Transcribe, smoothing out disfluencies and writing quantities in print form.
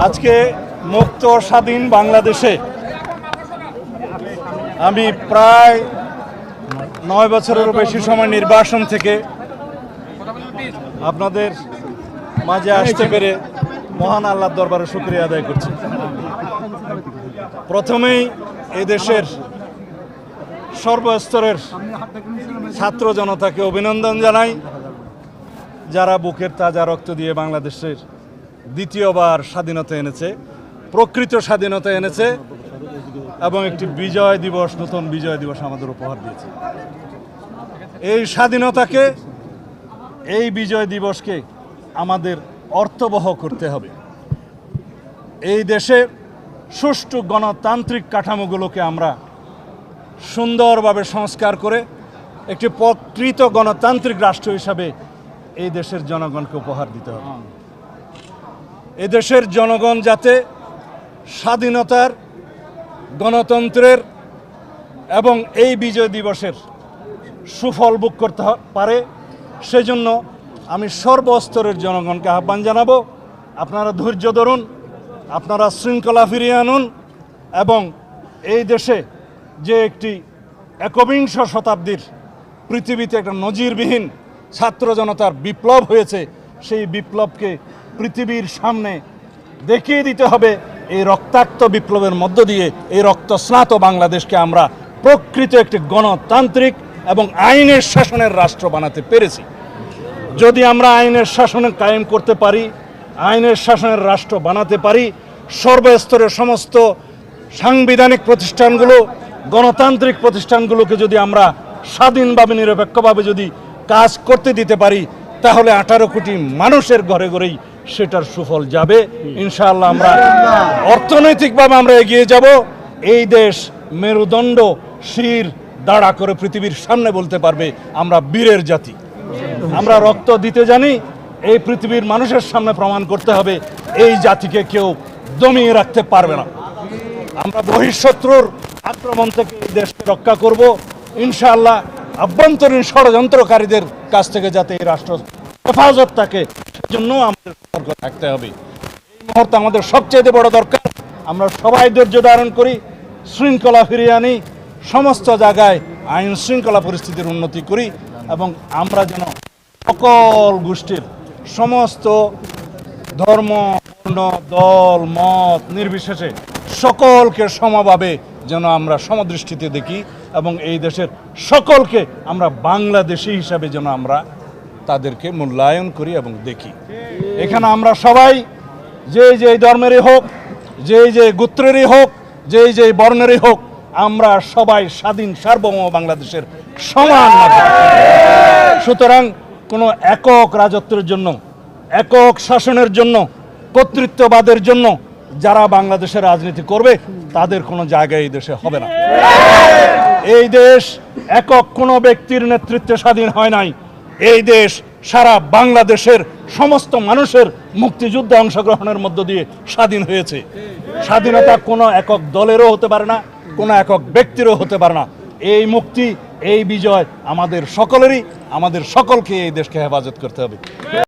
আজকে মুক্ত স্বাধীন বাংলাদেশে আমি প্রায় 9 বছরেরও বেশি সময় নির্বাসন থেকে আপনাদের মাঝে আসতে পেরে মহান আল্লাহর দরবারে শুকরিয়া আদায় করছি। প্রথমেই এই দেশের সর্বস্তরের ছাত্র জনতাকে অভিনন্দন জানাই, যারা বুকের তাজা রক্ত দিয়ে বাংলাদেশের দ্বিতীয়বার স্বাধীনতা এনেছে, প্রকৃত স্বাধীনতা এনেছে এবং একটি বিজয় দিবস, নতুন বিজয় দিবস আমাদের উপহার দিয়েছে। এই স্বাধীনতাকে, এই বিজয় দিবসকে আমাদের অর্থবহ করতে হবে। এই দেশে সুষ্ঠু গণতান্ত্রিক কাঠামোগুলোকে আমরা সুন্দরভাবে সংস্কার করে একটি প্রকৃত গণতান্ত্রিক রাষ্ট্র হিসাবে এই দেশের জনগণকে উপহার দিতে হবে। এই দেশের জনগণ যাতে স্বাধীনতার, গণতন্ত্রের এবং এই বিজয় দিবসের সুফল ভোগ করতে পারে, সেজন্য আমি সর্বস্তরের জনগণকে আহ্বান জানাবো, আপনারা ধৈর্য ধরুন, আপনারা শৃঙ্খলা ফিরিয়ে আনুন এবং এই দেশে যে একটি একবিংশ শতাব্দীর পৃথিবীতে একটা নজিরবিহীন ছাত্র জনতার বিপ্লব হয়েছে, সেই বিপ্লবকে পৃথিবীর সামনে দেখিয়ে দিতে হবে। এই রক্তাক্ত বিপ্লবের মধ্য দিয়ে এই রক্তস্নাত বাংলাদেশকে আমরা প্রকৃত একটি গণতান্ত্রিক এবং আইনের শাসনের রাষ্ট্র বানাতে পেরেছি। যদি আমরা আইনের শাসনে কায়েম করতে পারি, আইনের শাসনের রাষ্ট্র বানাতে পারি, সর্বস্তরের সমস্ত সাংবিধানিক প্রতিষ্ঠানগুলো, গণতান্ত্রিক প্রতিষ্ঠানগুলোকে যদি আমরা স্বাধীনভাবে, নিরপেক্ষভাবে যদি কাজ করতে দিতে পারি, তাহলে 18 কোটি মানুষের ঘরে ঘরেই সেটার সুফল যাবে। ইনশাআল্লাহ আমরা অর্থনৈতিকভাবে আমরা এগিয়ে যাব। এই দেশ মেরুদণ্ড শির দাঁড়া করে পৃথিবীর সামনে বলতে পারবে আমরা বীরের জাতি, আমরা রক্ত দিতে জানি। এই পৃথিবীর মানুষের সামনে প্রমাণ করতে হবে এই জাতিকে কেউ দমিয়ে রাখতে পারবে না। আমরা বহিঃশত্রুর আক্রমণ থেকে এই দেশকে রক্ষা করব ইনশাআল্লাহ। আভ্যন্তরীণ ষড়যন্ত্রকারীদের কাছ থেকে যাতে এই রাষ্ট্র হেফাজত থাকে, সেজন্য আমাদের সতর্ক থাকতে হবে। এই মুহূর্তে আমাদের সবচেয়ে বড় দরকার আমরা সবাই ধৈর্য ধারণ করি, শৃঙ্খলা ফিরিয়ে আনি, সমস্ত জায়গায় আইন শৃঙ্খলা পরিস্থিতির উন্নতি করি এবং আমরা যেন সকল গোষ্ঠীর, সমস্ত ধর্ম, বর্ণ, দল, মত নির্বিশেষে সকলকে সমভাবে যেন আমরা সমদৃষ্টিতে দেখি এবং এই দেশের সকলকে আমরা বাংলাদেশি হিসাবে যেন আমরা তাদেরকে মূল্যায়ন করি এবং দেখি। এখানে আমরা সবাই যে ধর্মেরই হোক, যে গোত্রেরই হোক, যে বর্ণেরই হোক, আমরা সবাই স্বাধীন সার্বভৌম বাংলাদেশের সমান নাগরিক। সুতরাং কোনো একক রাজত্বের জন্য, একক শাসনের জন্য, কর্তৃত্ববাদের জন্য যারা বাংলাদেশের রাজনীতি করবে, তাদের কোনো জায়গায় এই দেশে হবে না। এই দেশ একক কোনো ব্যক্তির নেতৃত্বে স্বাধীন হয় নাই। এই দেশ সারা বাংলাদেশের সমস্ত মানুষের মুক্তিযুদ্ধে অংশগ্রহণের মধ্য দিয়ে স্বাধীন হয়েছে। স্বাধীনতা কোনো একক দলেরও হতে পারে না, কোনো একক ব্যক্তিরও হতে পারে না। এই মুক্তি, এই বিজয় আমাদের সকলেরই, আমাদের সকলকে এই দেশকে হেফাজত করতে হবে।